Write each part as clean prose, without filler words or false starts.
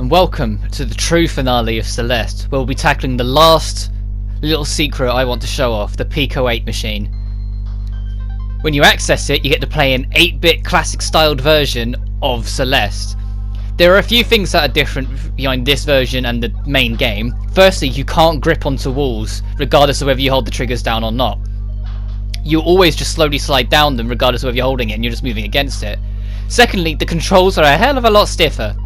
and welcome to the true finale of Celeste, where we'll be tackling the last little secret I want to show off, the Pico 8 machine. When you access it, you get to play an 8-bit classic styled version of Celeste. There are a few things that are different behind this version and the main game. Firstly, you can't grip onto walls, regardless of whether you hold the triggers down or not. You always just slowly slide down them, regardless of whether you're holding it and you're just moving against it. Secondly, the controls are a hell of a lot stiffer.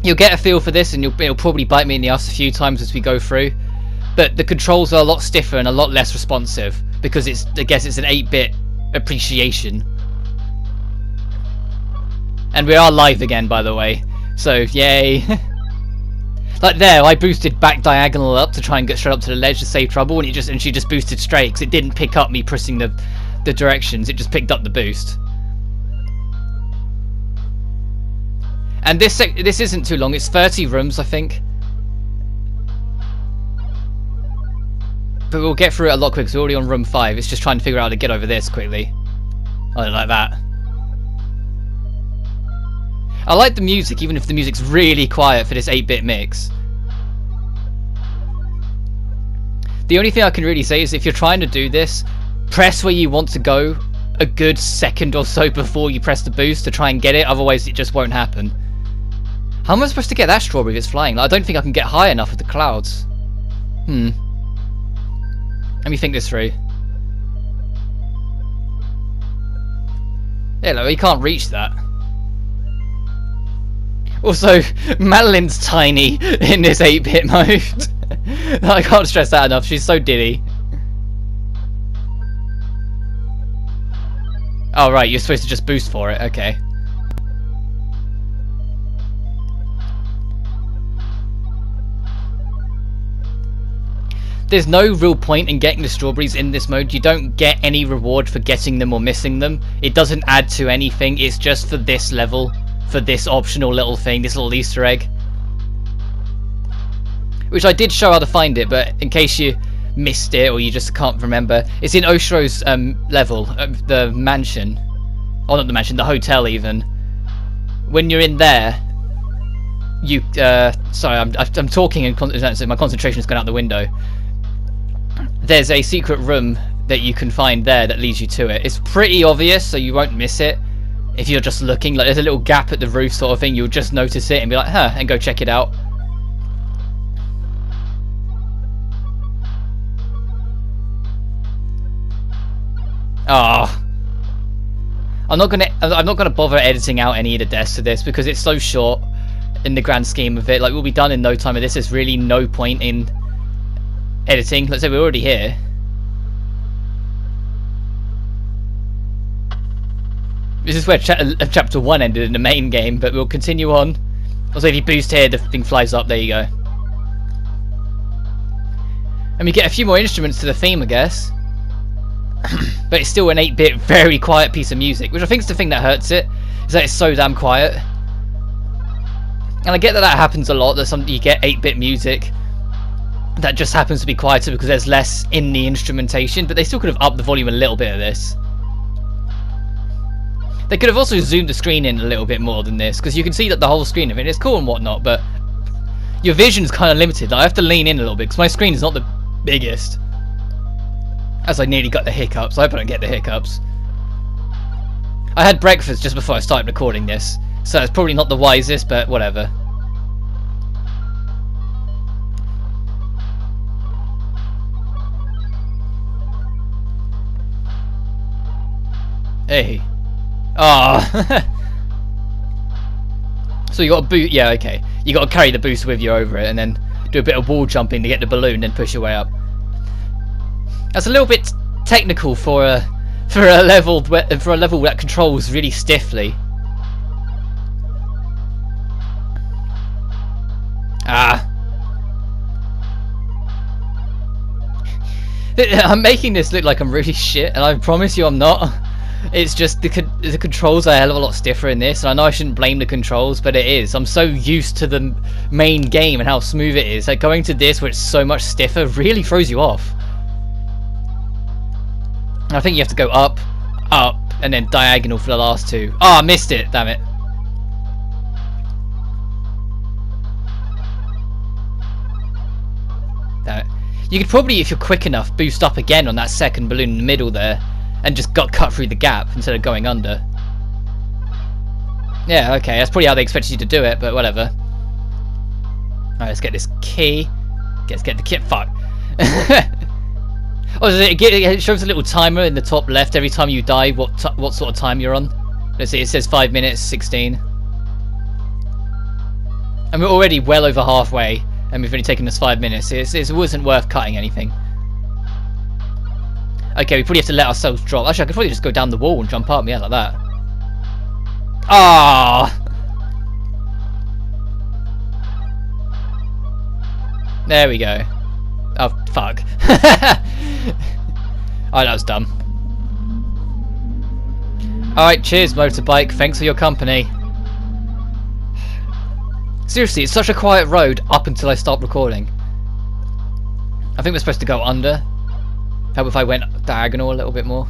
You'll get a feel for this and it'll probably bite me in the ass a few times as we go through. But the controls are a lot stiffer and a lot less responsive, because I guess it's an 8-bit appreciation. And we are live again, by the way, so yay. Like there, I boosted back diagonal up to try and get straight up to the ledge to save trouble, and she just boosted straight, because it didn't pick up me pressing the directions, it just picked up the boost. And this isn't too long, it's 30 rooms, I think. But we'll get through it a lot quicker, because we're already on room 5, it's just trying to figure out how to get over this quickly. I don't like that. I like the music, even if the music's really quiet for this 8-bit mix. The only thing I can really say is if you're trying to do this, press where you want to go a good second or so before you press the boost to try and get it, otherwise it just won't happen. How am I supposed to get that strawberry if it's flying? Like, I don't think I can get high enough with the clouds. Let me think this through. Yeah, no, you can't reach that. Also, Madeline's tiny in this 8-bit mode. I can't stress that enough, she's so diddy. Oh right, you're supposed to just boost for it, okay. There's no real point in getting the strawberries in this mode. You don't get any reward for getting them or missing them. It doesn't add to anything, it's just for this level. For this optional little thing, this little Easter egg. Which I did show how to find it, but in case you missed it or you just can't remember, it's in Oshiro's level, the mansion. Oh, not the mansion, the hotel even. When you're in there, you, sorry, I'm talking and so my concentration's gone out the window. There's a secret room that you can find there that leads you to it. It's pretty obvious, so you won't miss it. If you're just looking, like there's a little gap at the roof sort of thing, you'll just notice it and be like, huh, and go check it out. Ah, I'm not gonna bother editing out any of the deaths to this because it's so short in the grand scheme of it. Like, we'll be done in no time of this. There's really no point in editing. Let's say we're already here. This is where chapter 1 ended in the main game, but we'll continue on. Also, if you boost here, the thing flies up. There you go. And we get a few more instruments to the theme, I guess. But it's still an 8-bit, very quiet piece of music, which I think is the thing that hurts it, is that it's so damn quiet. And I get that that happens a lot, that you get 8-bit music that just happens to be quieter because there's less in the instrumentation, but they still could have upped the volume a little bit of this. They could have also zoomed the screen in a little bit more than this, because you can see that the whole screen of it is cool and whatnot, but your vision's kind of limited. Like, I have to lean in a little bit, because my screen is not the biggest. As I nearly got the hiccups. I hope I don't get the hiccups. I had breakfast just before I started recording this, so it's probably not the wisest, but whatever. Hey. Ah. So you got to boot. Yeah, okay. You got to carry the boost with you over it, and then do a bit of wall jumping to get the balloon, then push your way up. That's a little bit technical for a level that controls really stiffly. Ah. I'm making this look like I'm really shit, and I promise you I'm not. It's just the controls are a hell of a lot stiffer in this, and I know I shouldn't blame the controls, but it is. I'm so used to the main game and how smooth it is, that going to this where it's so much stiffer really throws you off. I think you have to go up, up, and then diagonal for the last two. Oh, I missed it, damn it. You could probably, if you're quick enough, boost up again on that second balloon in the middle there, and just cut through the gap instead of going under. Yeah, okay, that's probably how they expected you to do it, but whatever. Alright, let's get this key. Let's get the kit. Fuck. Oh, it shows a little timer in the top left every time you die, what sort of time you're on. Let's see, it says 5 minutes, 16. And we're already well over halfway, and we've only taken us 5 minutes. It wasn't worth cutting anything. Okay, we probably have to let ourselves drop. Actually, I could probably just go down the wall and jump up, yeah, like that. Ah! There we go. Oh, fuck. Oh, that was dumb. Alright, cheers, motorbike. Thanks for your company. Seriously, it's such a quiet road up until I start recording. I think we're supposed to go under. How if I went diagonal a little bit more?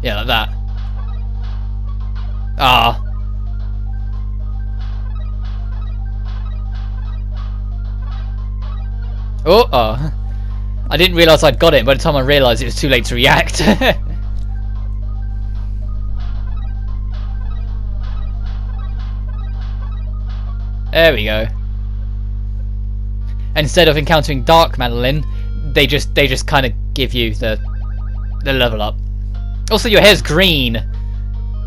Yeah, like that. Ah. Oh. I didn't realise I'd got it. By the time I realised, it was too late to react. There we go. And instead of encountering Dark Madeline, they just kind of give you the level up. Also, your hair's green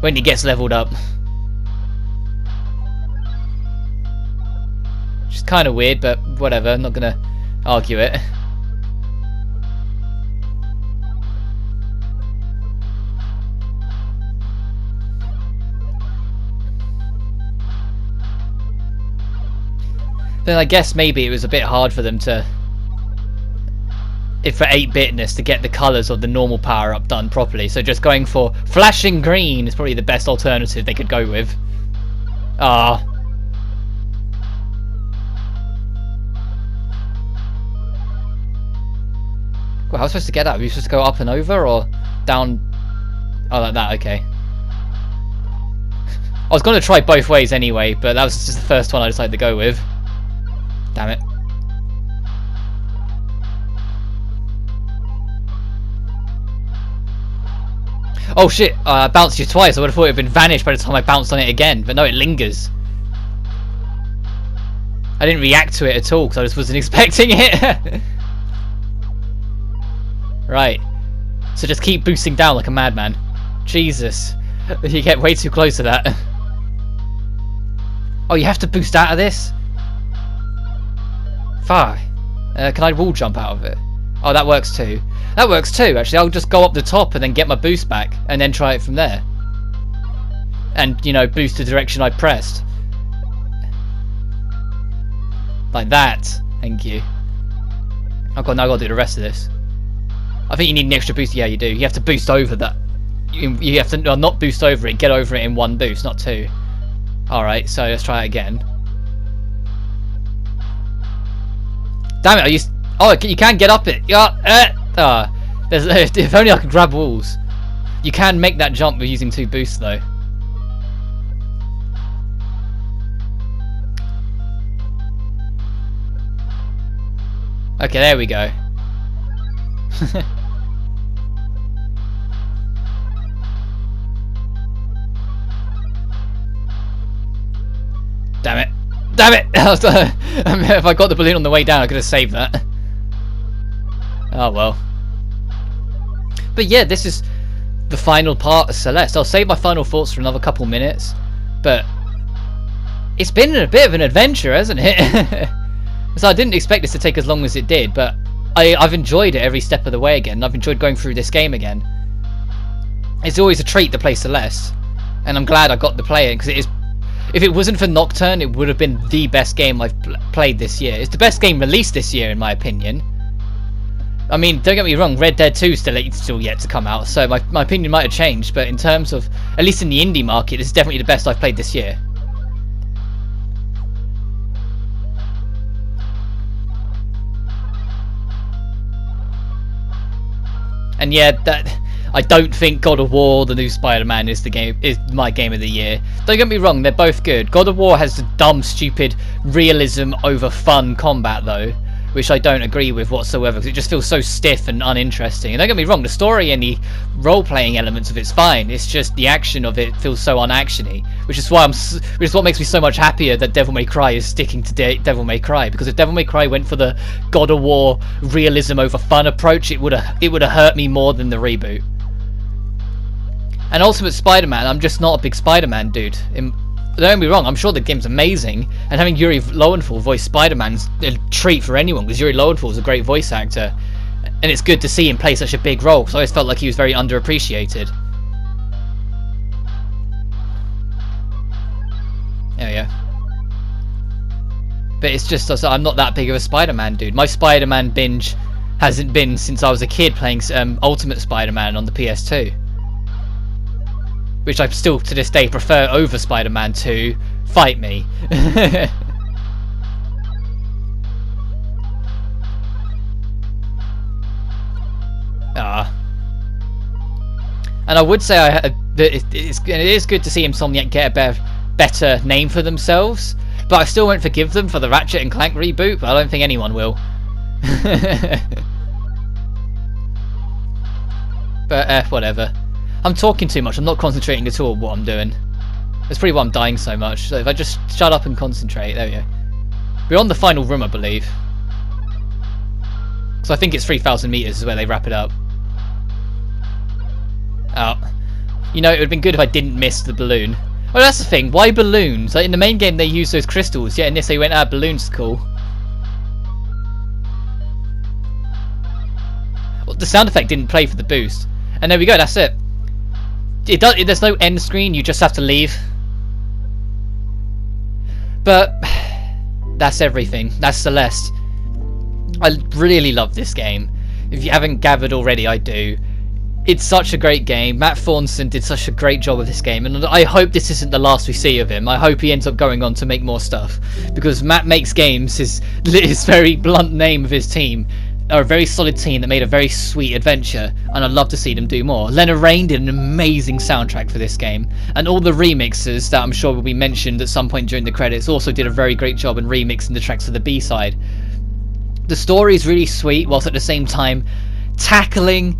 when it gets leveled up, which is kind of weird, but whatever. I'm not gonna argue it. Then I guess maybe it was a bit hard for them to, if for 8-bitness, to get the colours of the normal power-up done properly. So just going for flashing green is probably the best alternative they could go with. Ah. Well, how was I supposed to get up? Are you supposed to go up and over or down? Oh, like that, okay. I was going to try both ways anyway, but that was just the first one I decided to go with. Damn it. Oh shit, I bounced you twice. I would have thought it had been vanished by the time I bounced on it again, but no, it lingers. I didn't react to it at all because I just wasn't expecting it. Right. So just keep boosting down like a madman. Jesus. You get way too close to that. Oh, you have to boost out of this? Fuck. Can I wall jump out of it? Oh, that works too. That works too, actually. I'll just go up the top and then get my boost back and then try it from there. And, you know, boost the direction I pressed. Like that. Thank you. Oh god, now I've got to do the rest of this. I think you need an extra boost. Yeah, you do. You have to boost over that. You have to not boost over it. Get over it in one boost, not two. Alright, so let's try it again. Damn it, oh, you can get up it. Yeah, if only I could grab walls. You can make that jump with using 2 boosts though. Okay, there we go. Damn it. Damn it! If I got the balloon on the way down, I could have saved that. Oh well. But yeah, this is the final part of Celeste. I'll save my final thoughts for another couple minutes. But it's been a bit of an adventure, hasn't it? So I didn't expect this to take as long as it did, but I've enjoyed it every step of the way again. I've enjoyed going through this game again. It's always a treat to play Celeste, and I'm glad I got to play it, because it is. If it wasn't for Nocturne, it would have been the best game I've played this year. It's the best game released this year, in my opinion. I mean, don't get me wrong, Red Dead 2 is still yet to come out, so my opinion might have changed, but in terms of, at least in the indie market, it's definitely the best I've played this year. And yeah, I don't think God of War, the new Spider-Man, is my game of the year. Don't get me wrong, they're both good. God of War has the dumb, stupid realism over fun combat though, which I don't agree with whatsoever, because it just feels so stiff and uninteresting. And don't get me wrong, the story and the role-playing elements of it's fine. It's just the action of it feels so unactiony, which is what makes me so much happier that Devil May Cry is sticking to Devil May Cry. Because if Devil May Cry went for the God of War realism over fun approach, it would have hurt me more than the reboot. And Ultimate Spider-Man, I'm just not a big Spider-Man dude. Don't get me wrong, I'm sure the game's amazing, and having Yuri Lowenthal voice Spider-Man's a treat for anyone, because Yuri Lowenthal is a great voice actor, and it's good to see him play such a big role, because I always felt like he was very underappreciated. Oh yeah. But it's just, I'm not that big of a Spider-Man dude. My Spider-Man binge hasn't been since I was a kid playing Ultimate Spider-Man on the PS2. Which I still, to this day, prefer over Spider-Man 2. Fight me. And I would say it is good to see Insomniac get a better name for themselves, but I still won't forgive them for the Ratchet and Clank reboot, but I don't think anyone will. But whatever. I'm talking too much, I'm not concentrating at all on what I'm doing. That's probably why I'm dying so much. So if I just shut up and concentrate, there we go. We're on the final room, I believe. So I think it's 3,000 meters is where they wrap it up. Oh. You know, it would have been good if I didn't miss the balloon. Oh, that's the thing, why balloons? Like in the main game they use those crystals, yet in this they went, balloons are cool. Well, the sound effect didn't play for the boost. And there we go, that's it. There's no end screen, you just have to leave. But that's everything. That's Celeste. I really love this game. If you haven't gathered already, I do. It's such a great game. Matt Thornton did such a great job of this game, and I hope this isn't the last we see of him. I hope he ends up going on to make more stuff, because Matt Makes Games, his very blunt name of his team, are a very solid team that made a very sweet adventure, and I'd love to see them do more. Lena Raine did an amazing soundtrack for this game, and all the remixers that I'm sure will be mentioned at some point during the credits also did a very great job in remixing the tracks for the B-side. The story is really sweet, whilst at the same time tackling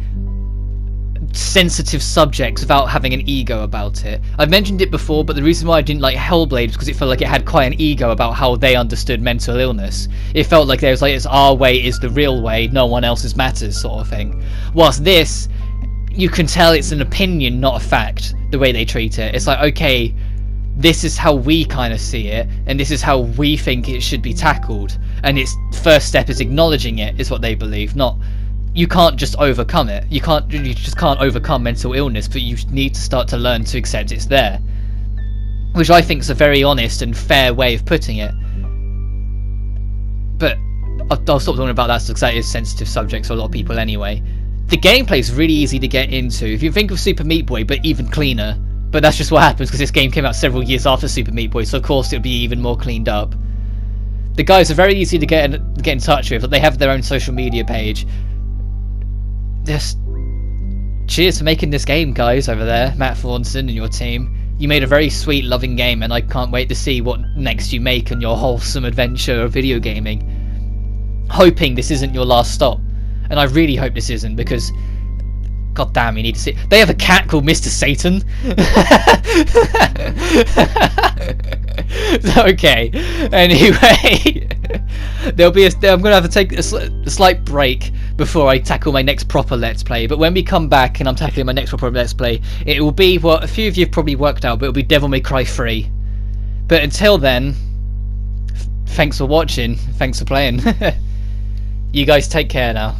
sensitive subjects without having an ego about it. I've mentioned it before, but the reason why I didn't like Hellblade is because it felt like it had quite an ego about how they understood mental illness. It felt like there was like, it's our way is the real way, no one else's matters sort of thing. Whilst this, you can tell it's an opinion, not a fact, the way they treat it. It's like, okay, this is how we kind of see it, and this is how we think it should be tackled. And its first step is acknowledging it, is what they believe, not you can't just overcome it. You just can't overcome mental illness, but you need to start to learn to accept it's there. Which I think is a very honest and fair way of putting it. But I'll stop talking about that because that is a sensitive subject for a lot of people anyway. The gameplay is really easy to get into. If you think of Super Meat Boy, but even cleaner. But that's just what happens because this game came out several years after Super Meat Boy, so of course it'll be even more cleaned up. The guys are very easy to get in touch with. They have their own social media page. Just cheers for making this game, guys, over there, Matt Thornton and your team. You made a very sweet, loving game, and I can't wait to see what next you make on your wholesome adventure of video gaming. Hoping this isn't your last stop, and I really hope this isn't, because god damn, you need to see. They have a cat called Mr. Satan. Okay. Anyway, I'm gonna have to take a slight break before I tackle my next proper Let's Play. But when we come back and I'm tackling my next proper Let's Play, it will be what a few of you have probably worked out, but it'll be Devil May Cry 3. But until then, thanks for watching. Thanks for playing. You guys take care now.